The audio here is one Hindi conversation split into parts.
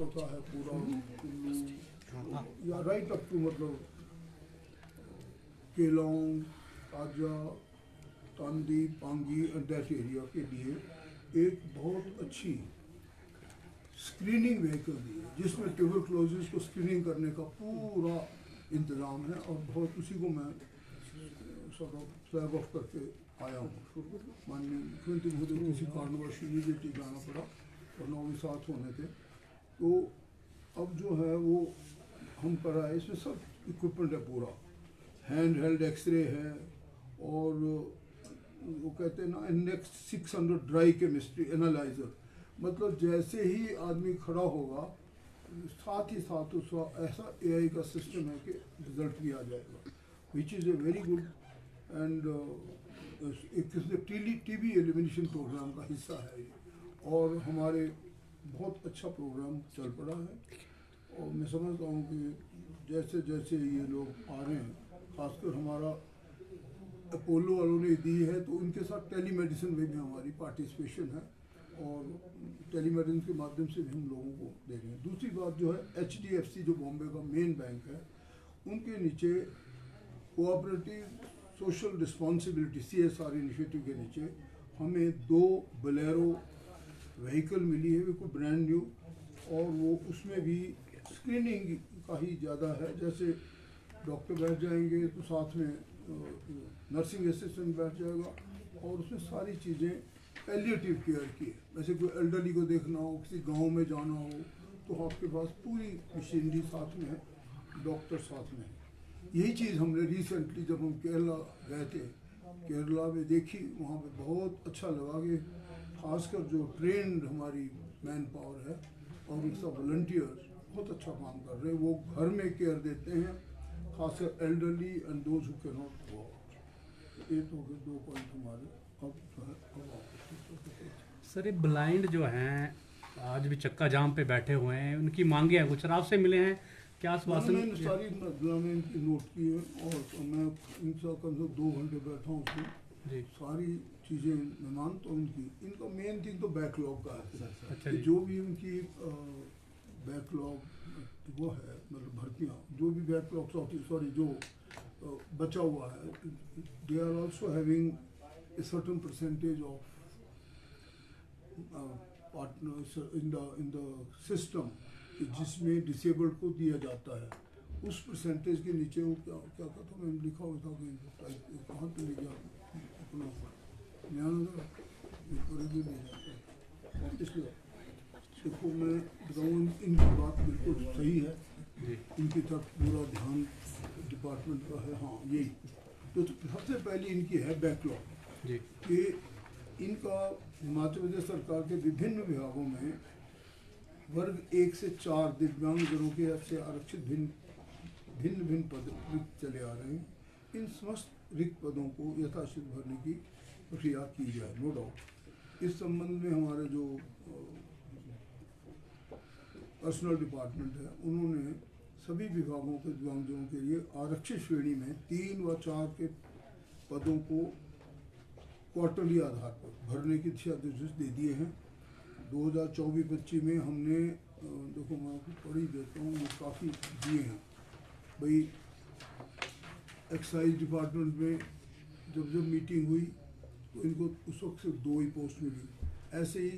होता है पूरा या राइट अप टू मतलब केलोंग, ताजा, Tandi, Pangi and that area के लिए एक बहुत अच्छी स्क्रीनिंग व्हीकल दी है जिसमें ट्यूबरक्लोसिस को स्क्रीनिंग करने का पूरा इंतज़ाम है और बहुत उसी को मैं फ्लैग ऑफ करके आया हूँ। माननीय मुख्यमंत्री महोदय को किसी कारणवश इमीडिएटली जाना पड़ा और 9 भी साथ होने थे, तो अब जो है वो हम कराए, इसमें सब इक्विपमेंट है, पूरा हैंड हेल्ड एक्सरे है और वो कहते हैं ना इंडेक्स 600 ड्राई केमिस्ट्री एनालाइजर, मतलब जैसे ही आदमी खड़ा होगा साथ ही साथ उसका ऐसा एआई का सिस्टम है कि रिजल्ट भी आ जाएगा, which is a very good and एक टीबी एलिमिनेशन प्रोग्राम का हिस्सा है ये और हमारे बहुत अच्छा प्रोग्राम चल पड़ा है। और मैं समझता हूँ कि जैसे जैसे ये लोग आ रहे हैं, खासकर हमारा अपोलो वालों ने दी है तो उनके साथ टेलीमेडिसिन में भी हमारी पार्टिसिपेशन है और टेलीमेडिसिन के माध्यम से भी हम लोगों को दे रहे हैं। दूसरी बात जो है HDFC जो बॉम्बे का मेन बैंक है, उनके नीचे cooperative social responsibility CSR initiative के नीचे हमें 2 बोलेरो व्हीकल मिली है, बिल्कुल ब्रांड न्यू, और वो उसमें भी स्क्रीनिंग का ही ज़्यादा है। जैसे डॉक्टर बैठ जाएंगे तो साथ में नर्सिंग असिस्टेंट बैठ जाएगा और उसमें सारी चीज़ें पैलिएटिव केयर की है। वैसे कोई एल्डरली को देखना हो, किसी गांव में जाना हो तो आपके पास पूरी मशीनरी साथ में है, डॉक्टर साथ में है। यही चीज़ हमने रिसेंटली जब हम केरला गए थे, केरला में देखी, वहाँ पे बहुत अच्छा लगा कि खासकर जो ट्रेंड हमारी मैन पावर है और उसका वॉलंटियर्स बहुत अच्छा काम कर रहे हैं, वो घर में केयर देते हैं, खासकर elderly and those who can not go out. ये तो 2 पॉइंट हमारे अब जो है। सर ये ब्लाइंड जो हैं आज भी चक्का जाम पे बैठे हुए हैं, उनकी मांगे हैं, कुछ आपसे मिले हैं क्या आश्वासन? मैंने सारी मैंने इनकी नोट की है और मैं इनसे कम से 2 घंटे बैठा हूँ उसमें, सारी चीज़ें मैं मानता हूँ। इनका मेन थिंग तो बैकलॉग का है। अच्छा, जो भी उनकी बैकलॉग वो है, मतलब भर्तियाँ जो भी बैकलॉग सॉरी जो बचा हुआ है, they are also having a certain percentage of partners in the system जिसमें डिसेबल्ड को दिया जाता है, उस परसेंटेज के नीचे वो क्या क्या था, मैंने लिखा हुआ था कि कहाँ पे ले गया अपना इसलिए देखो मैं बताऊँ इनकी बात बिल्कुल सही है, इनकी तरफ पूरा ध्यान डिपार्टमेंट का है। हाँ यही तो सबसे पहले इनकी है बैकलॉग कि इनका हिमाचल प्रदेश सरकार के विभिन्न विभागों में वर्ग 1 से 4 दिव्यांगजनों के से आरक्षित भिन्न पद रिक्त चले आ रहे हैं। इन समस्त रिक्त पदों को यथाशीघ्र भरने की प्रक्रिया की जाए, नो डाउट। इस संबंध में हमारे जो पर्सनल डिपार्टमेंट है, उन्होंने सभी विभागों के दिव्यांगजनों के लिए आरक्षित श्रेणी में 3 व 4 के पदों को क्वार्टरली आधार पर भरने की दिशा निर्देश दे दिए हैं। 2024-25 में हमने देखो मैं आपको पढ़ ही देता हूँ, वो काफ़ी दिए हैं भाई। एक्साइज डिपार्टमेंट में जब मीटिंग हुई तो इनको उस वक्त सिर्फ 2 ही पोस्ट मिली। ऐसे ही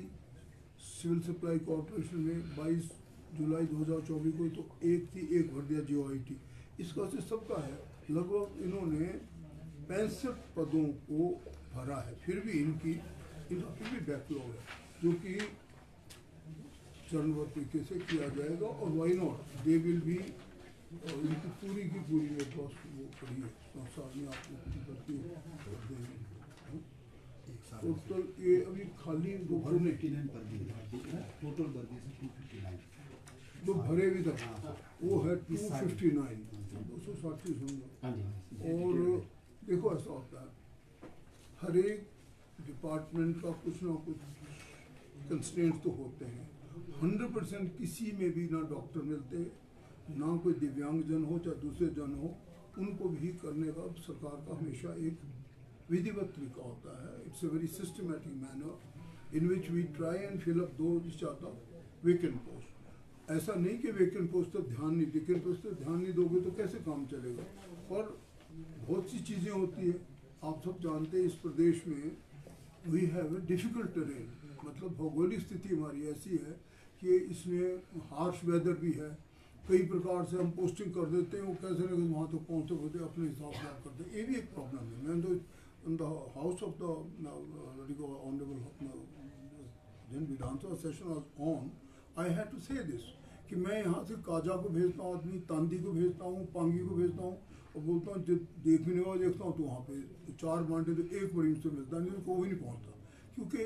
सिविल सप्लाई कॉरपोरेशन में 22 जुलाई 2024 को तो 1 थी, 1 भर दिया JOIT। इसका से सबका है, लगभग इन्होंने 65 पदों को भरा है। फिर भी इनका फिर भी बैकलॉग है, जो कि चरणबद्ध तरीके से किया जाएगा और why not, they will be, इनकी पूरी की पूरी मेरे पास वो पड़ी है संसार में आपको करती टोटल ये अभी खाली दो भरने टोटल जो भरे भी तक वो है 259 260 समझो। और देखो ऐसा होता है हर एक डिपार्टमेंट का कुछ ना कुछ कंस्ट्रेंट तो होते हैं। 100% किसी में भी ना डॉक्टर मिलते, ना कोई दिव्यांगजन हो चाहे दूसरे जन हो, उनको भी करने का सरकार का हमेशा एक विधिवत तरीका होता है। It's a very systematic manner in which we try and fill up those vacant post. ऐसा नहीं कि वेकेंट पोस्ट पर ध्यान नहीं, वेकेंट पोस्ट पर ध्यान नहीं दोगे तो कैसे काम चलेगा। पर बहुत सी चीज़ें होती है, आप सब जानते हैं इस प्रदेश में we have a difficult terrain, मतलब भौगोलिक स्थिति हमारी ऐसी है कि इसमें हार्श वेदर भी है। कई प्रकार से हम पोस्टिंग कर देते हैं, वो कैसे ना कैसे वहाँ तक पहुँचते होते अपने हिसाब से आप करते हैं, ये भी एक प्रॉब्लम है। मैं तो in the house of the honourable then Vedanta session was on, I had to say this कि मैं यहाँ से काजा को भेजता हूँ आदमी, तांदी को भेजता हूँ, पांगी को भेजता हूँ और बोलता हूँ जब देखने वाला देखता हूँ तो वहाँ पे 4 बांटे तो एक बड़ी से मिलता नहीं, तो कोई नहीं पहुँचता। क्योंकि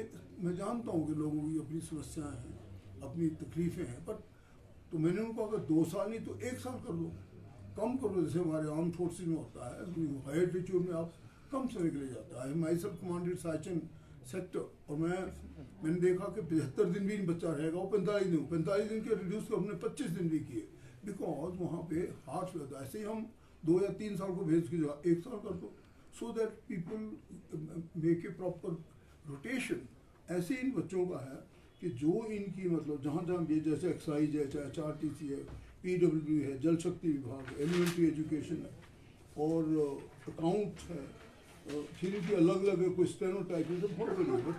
मैं जानता हूँ कि लोगों की अपनी समस्याएं हैं, अपनी तकलीफ़ें हैं। बट तो मैंने उनको अगर 2 साल नहीं तो 1 साल कर दो, कम कर दो, जैसे हमारे आर्म फोर्सेज में होता है, हाई एल्टीट्यूड में आप कम समय के लिए जाता है। माई सेल्फ कमांडेड साइचन सेक्टर, और मैंने देखा कि 75 दिन भी नहीं बच्चा रहेगा, वो 45 दिन के रिड्यूस को हमने 25 दिन भी किए, बिकॉज वहाँ पे हार्श वेदर। ऐसे ही हम 2 या 3 साल को भेज की जगह 1 साल कर दो, so that people make a proper rotation. ऐसे इन बच्चों का है कि जो इनकी मतलब जहाँ जहाँ भी, जैसे एक्साइज है, चाहे HRTC है, PWD है, जल शक्ति विभाग है, एलिमेंट्री एजुकेशन है और अकाउंट है, फिर इनकी अलग अलग है, कोई स्टेनोटाइप है, तो बहुत बड़ी है।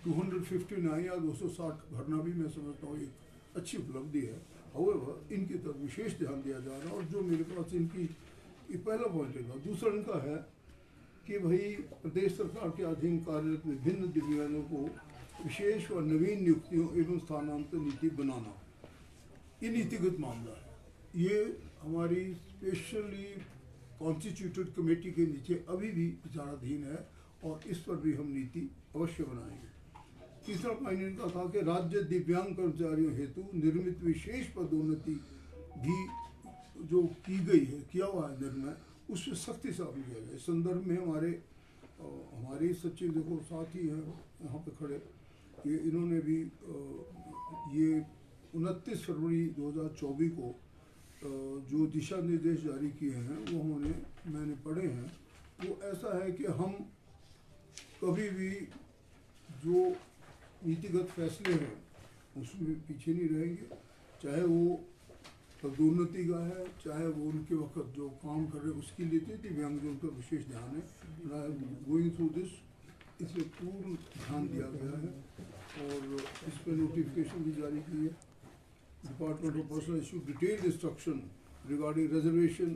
259 या 260 भरना भी मैं समझता हूँ एक अच्छी उपलब्धि है। हाउएवर इनकी तरफ विशेष ध्यान दिया जा रहा है। और जो मेरे पास इनकी ये पहला पॉइंट है। दूसरा इनका है कि भाई प्रदेश सरकार के अधीन कार्यरत विभिन्न दिव्यांगों को विशेष व नवीन नियुक्तियों एवं स्थानांतरण नीति बनाना, ये नीतिगत मामला है। ये हमारी स्पेशली कॉन्स्टिट्यूटेड कमेटी के नीचे अभी भी विचाराधीन है और इस पर भी हम नीति अवश्य बनाएंगे। तीसरा पॉइंट इनका था कि राज्य दिव्यांग कर्मचारियों हेतु निर्मित विशेष पदोन्नति भी जो की गई है, किया हुआ है निर्णय, उससे सख्ती से अमल किया जाए। इस संदर्भ में हमारे सचिव देखो साथ ही हैं यहाँ पे खड़े, कि इन्होंने भी ये 29 फरवरी 2024 को जो दिशा निर्देश जारी किए हैं वो मैंने पढ़े हैं। वो ऐसा है कि हम कभी भी जो नीतिगत फैसले हैं उसमें पीछे नहीं रहेंगे, चाहे वो पदोन्नति का है, चाहे वो उनके वक्त जो काम कर रहे हैं उसकी लेते। दिव्यांगजनों पर विशेष ध्यान है, गोइंग थ्रू दिस, इसमें पूर्ण ध्यान दिया गया है और इस पर नोटिफिकेशन भी जारी की है। Department of Personnel issued detailed instruction regarding reservation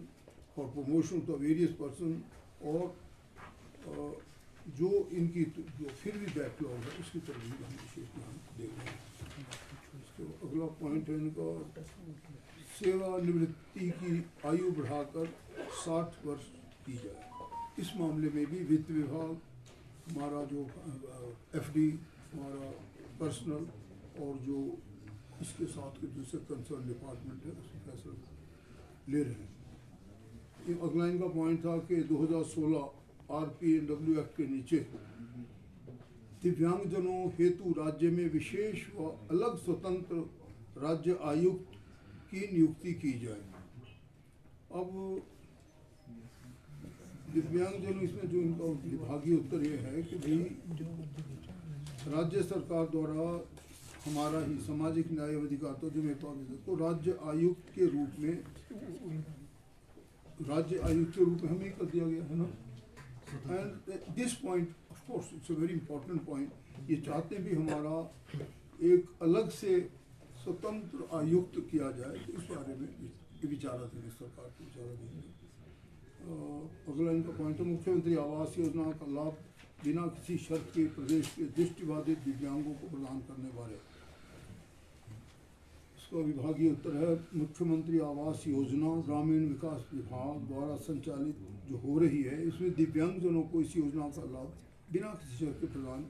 for promotion to various person और जो इनकी जो फिर भी बैकलॉग है उसकी तरफ भी हम विशेष ध्यान देंगे। इसके अगला पॉइंट है इनका सेवानिवृत्ति की आयु बढ़ाकर 60 वर्ष की जाए। इस मामले में भी वित्त विभाग, हमारा जो FD, हमारा पर्सनल और जो इसके साथ के दूसरे कंसर्न डिपार्टमेंट है उसमें फैसला ले रहे हैं। अगला इनका पॉइंट था कि 2016 RPNW एक्ट के नीचे दिव्यांगजनों हेतु राज्य में विशेष व अलग स्वतंत्र राज्य आयुक्त की नियुक्ति की जाए। अब दिव्यांगजनों, इसमें जो इनका विभागीय उत्तर ये है कि भाई राज्य सरकार द्वारा हमारा ही सामाजिक न्याय एवं अधिकारिता जो मेरे पास को राज्य आयुक्त के रूप में हमें कर दिया गया है ना। And this point of course it's a very important point. ये चाहते भी हमारा एक अलग से स्वतंत्र आयुक्त किया जाए, तो इस बारे में विचाराधीन है, सरकार की विचाराधीन है। अगला इनका पॉइंट है मुख्यमंत्री आवास योजना का लाभ बिना किसी शर्त के प्रदेश के दृष्टिबाधित दिव्यांगों को प्रदान करने बारे इसका विभागीय उत्तर है। मुख्यमंत्री आवास योजना ग्रामीण विकास विभाग द्वारा संचालित जो हो रही है, इसमें दिव्यांगजनों को इस योजना का लाभ बिना किसी शर्त के प्रदान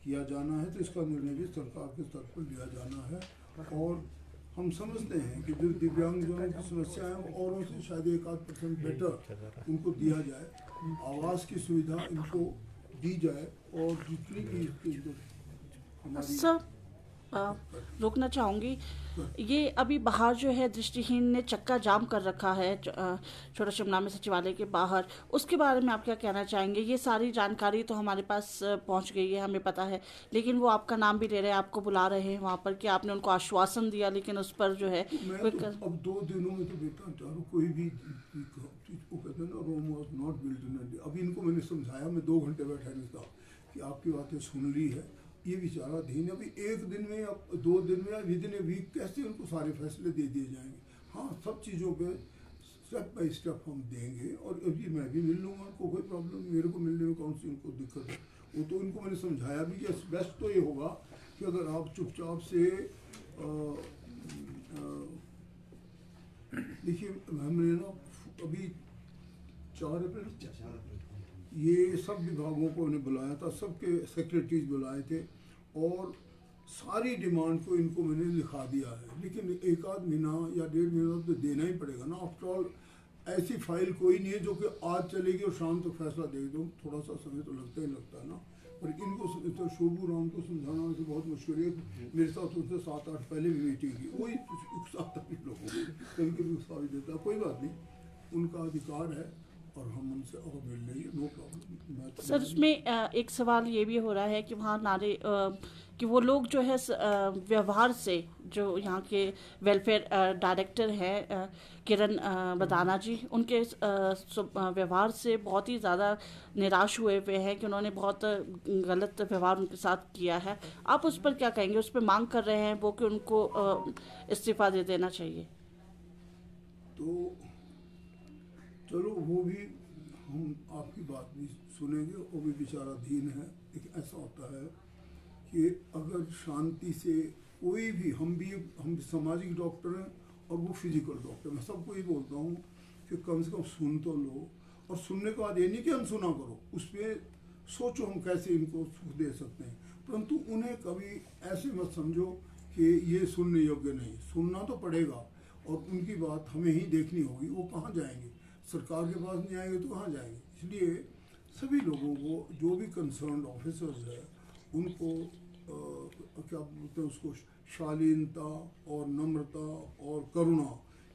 किया जाना है, तो इसका निर्णय भी सरकार के स्तर पर लिया जाना है। और हम समझते हैं कि जो दिव्यांगजनों की समस्या है औरों से शायद 1-8% बेटर उनको दिया जाए, आवास की सुविधा इनको दी जाए और जितनी भी हमारी रोकना चाहूँगी। ये अभी बाहर जो है दृष्टिहीन ने चक्का जाम कर रखा है छोटा शिमला में सचिवालय के बाहर, उसके बारे में आप क्या कहना चाहेंगे? ये सारी जानकारी तो हमारे पास पहुंच गई है, हमें पता है, लेकिन वो आपका नाम भी ले रहे हैं, आपको बुला रहे हैं वहाँ पर कि आपने उनको आश्वासन दिया, लेकिन उस पर जो है मैं कोई तो अब 2 दिनों में तो बेटा चारों कोई भी वो कहते हैं ना, Rome was not built in a day. अभी इनको मैंने समझाया, मैं 2 घंटे बैठा नहीं था कि आपकी बातें सुन ली है, ये विचाराधीन है। अभी 1 दिन में या 2 दिन में या विदिन ए वीक कैसे उनको सारे फैसले दे दिए जाएंगे? हाँ, सब चीज़ों पे स्टेप बाय स्टेप हम देंगे, और अभी मैं भी मिल लूँगा उनको, कोई प्रॉब्लम नहीं, मेरे को मिलने में कौन सी उनको दिक्कत है। वो तो इनको मैंने समझाया भी कि बेस्ट तो ये होगा कि अगर आप चुपचाप से देखिए, हमने ना अभी 4 अप्रैल ये सब विभागों को उन्हें बुलाया था, सबके सेक्रेटरीज बुलाए थे, और सारी डिमांड को इनको मैंने लिखा दिया है। लेकिन 1 आध महीना या 1.5 महीना तो देना ही पड़ेगा ना। आफ्टर ऑल ऐसी फाइल कोई नहीं है जो कि आज चलेगी और शाम तक फैसला दे दो, थोड़ा सा समय तो लगता ही लगता है ना। पर इनको तो शोभू राम को समझाना वैसे बहुत मुश्किल है। मेरे साथ उनसे 7-8 पहले भी मीटिंग की, वही उकसाता भी लोगों को, कभी कभी उकसा भी देता है। कोई बात नहीं, उनका अधिकार है और हम उनसे और मिल लेंगे, नो प्रॉब्लम। सर उसमें एक सवाल ये भी हो रहा है कि वहाँ नारे कि वो लोग जो है व्यवहार से, जो यहाँ के वेलफेयर डायरेक्टर हैं किरण बदाना जी, उनके व्यवहार से बहुत ही ज़्यादा निराश हुए हुए हैं कि उन्होंने बहुत गलत व्यवहार उनके साथ किया है। आप उस पर क्या कहेंगे? उस पर मांग कर रहे हैं वो कि उनको इस्तीफा दे देना चाहिए। तो चलो, वो भी हम आपकी बात भी सुनेंगे, वो भी विचाराधीन है। लेकिन ऐसा होता है कि अगर शांति से कोई भी, हम सामाजिक डॉक्टर हैं और वो फिजिकल डॉक्टर, मैं सबको ये बोलता हूँ कि कम से कम सुन तो लो, और सुनने के बाद ये नहीं कि अनसुना करो, उस पर सोचो हम कैसे इनको सुख दे सकते हैं। परंतु उन्हें कभी ऐसे मत समझो कि ये सुनने योग्य नहीं, सुनना तो पड़ेगा, और उनकी बात हमें ही देखनी होगी। वो कहाँ जाएंगे? सरकार के पास नहीं आएंगे तो कहाँ जाएंगे? इसलिए सभी लोगों को, जो भी कंसर्न ऑफिसर्स है, उनको क्या बोलते हैं उसको, शालीनता और नम्रता और करुणा,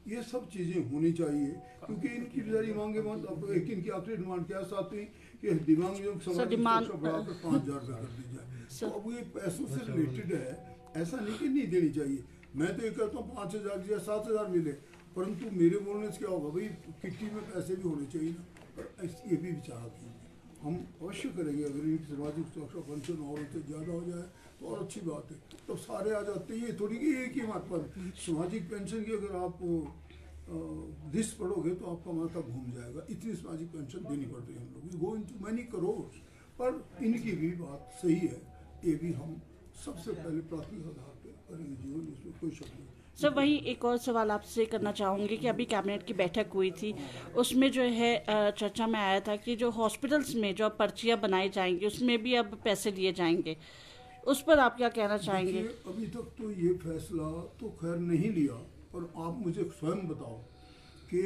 ये सब चीज़ें होनी चाहिए। क्योंकि इनकी बेचारी मांगे मत, अब एक इनकी आखिरी डिमांड क्या साथ हुई कि दिव्यांगजन समाज बढ़ाकर 5,000 रुपये कर दी जाए। तो अब ये पैसों से रिलेटेड है, ऐसा नहीं कि नहीं देनी चाहिए। मैं तो ये कहता हूँ 5,000 या 7,000 मिले, परंतु मेरे बोलने से क्या होगा भाई, किट्टी में पैसे भी होने चाहिए ना। पर ये भी विचाराधीन है, हम अवश्य करेंगे। अगर इनकी सामाजिक सुरक्षा पेंशन और उससे ज़्यादा हो जाए तो और अच्छी बात है, तो सारे आ जाते हैं। ये थोड़ी कि एक ही मात पर सामाजिक पेंशन की अगर आप लिस्ट पढ़ोगे तो आपका माथा घूम जाएगा, इतनी सामाजिक पेंशन देनी पड़ रही है हम लोग, गो इनटू मैनी करोड़। पर इनकी भी बात सही है, ये भी हम सबसे पहले प्राथमिक आधार पर करेंगे जीवन, इसमें कोई शक नहीं। सर वहीं एक और सवाल आपसे करना चाहूँगी कि अभी कैबिनेट की बैठक हुई थी, उसमें जो है चर्चा में आया था कि जो हॉस्पिटल्स में जो पर्चियाँ बनाई जाएंगी उसमें भी अब पैसे लिए जाएंगे, उस पर आप क्या कहना चाहेंगे? अभी तक तो ये फैसला तो खैर नहीं लिया, पर आप मुझे स्वयं बताओ कि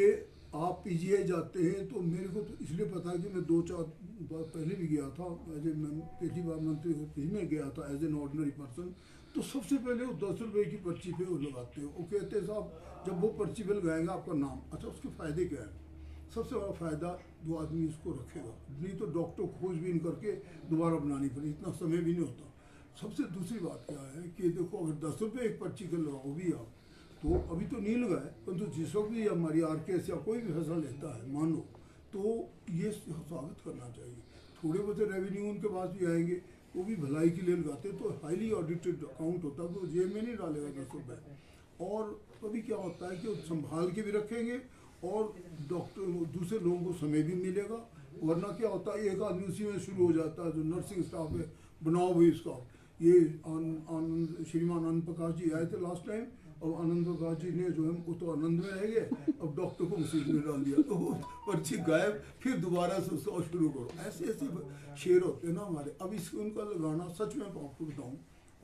आप पीजीआई जाते हैं तो मेरे को तो इसलिए पता है कि मैं 2-4 बार पहले भी गया था, पहली बार मंत्री होते ही मैं गया था एज एन ऑर्डिनरी पर्सन। तो सबसे पहले वो 10 रुपये की पर्ची पे वो लगाते हैं, वो कहते हैं साहब जब वो पर्ची पे लगाएंगे आपका नाम, अच्छा उसके फ़ायदे क्या है? सबसे बड़ा फ़ायदा, जो आदमी इसको रखेगा, नहीं तो डॉक्टर खोजबीन करके दोबारा बनानी पड़े, इतना समय भी नहीं होता। सबसे दूसरी बात क्या है कि देखो, अगर 10 रुपये एक पर्ची के लगाओ भी आप, तो अभी तो नहीं लगाए, परंतु जिस वक्त भी हमारी आरकेएस या कोई भी फैसला लेता है मान लो, तो ये स्वागत करना चाहिए। थोड़े बहुत रेवेन्यू उनके पास भी आएंगे, वो भी भलाई के लिए लगाते, तो हाईली ऑडिटेड अकाउंट होता है, तो जेब में नहीं डालेगा 10 रुपये। और कभी क्या होता है कि वो संभाल के भी रखेंगे और डॉक्टर दूसरे लोगों को समय भी मिलेगा। वरना क्या होता है, एक आदमी उसी में शुरू हो जाता है, जो नर्सिंग स्टाफ है बनाओ भी इसका। ये श्रीमान आनंद प्रकाश जी आए थे लास्ट टाइम, और आनंद प्रकाश जी ने जो है वो तो आनंद में रह गए, अब डॉक्टर को मुसीबत में डाल दिया, तो वो पर्ची गायब, फिर दोबारा से उसको शुरू करो। ऐसे ऐसे शेर होते हैं ना हमारे। अब इसको उनका लगाना, सच में आपको बताऊँ,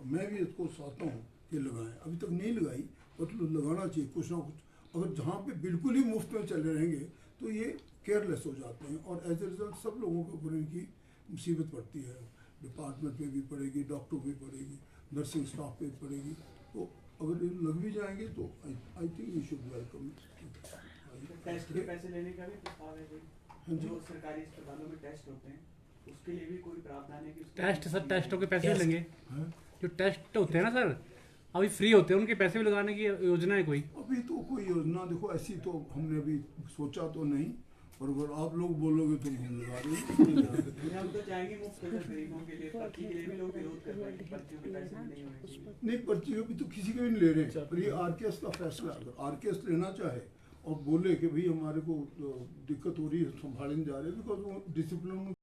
मैं भी इसको चाहता हूँ कि लगाएं, अभी तक नहीं लगाई, पर लगाना चाहिए कुछ ना कुछ। अगर जहाँ पे बिल्कुल ही मुफ्त में चले रहेंगे तो ये केयरलेस हो जाते हैं, और एज ए रिजल्ट सब लोगों के ऊपर इनकी मुसीबत पड़ती है। डिपार्टमेंट में भी पड़ेगी, डॉक्टर भी पड़ेगी। नर्सिंग स्टाफ पे पड़ेगी। तो अगर ये लग भी जाएंगे तो I think we should welcome. Test के पैसे लेने का भी प्रस्ताव है कोई? हाँ जी। जो सरकारी अस्पतालों में टेस्ट होते हैं उसके लिए भी कोई प्रावधान है कि उसके टेस्ट लिए सर, टेस्टों के पैसे भी लेंगे। हैं? जो टेस्ट होते हैं ना सर, अभी फ्री होते हैं, उनके पैसे भी लगाने की योजना है कोई? अभी तो कोई योजना देखो ऐसी तो हमने अभी सोचा तो नहीं, और अगर आप लोग बोलोगे तो हम लगा देंगे। हम तो चाहेंगे मुफ्त कर गरीबों के लिए, पर्ची के लिए भी लोग विरोध कर रहे हैं कि पर्चियों के पैसे भी नहीं होने चाहिए। नहीं, पर्ची अभी तो किसी के भी नहीं ले रहे हैं, पर ये आरकेएस का फैसला है। अगर आरकेएस लेना चाहे और बोले कि भाई हमारे को दिक्कत हो रही है, संभालने जा रहे हैं, बिकॉज वो डिसिप्लिन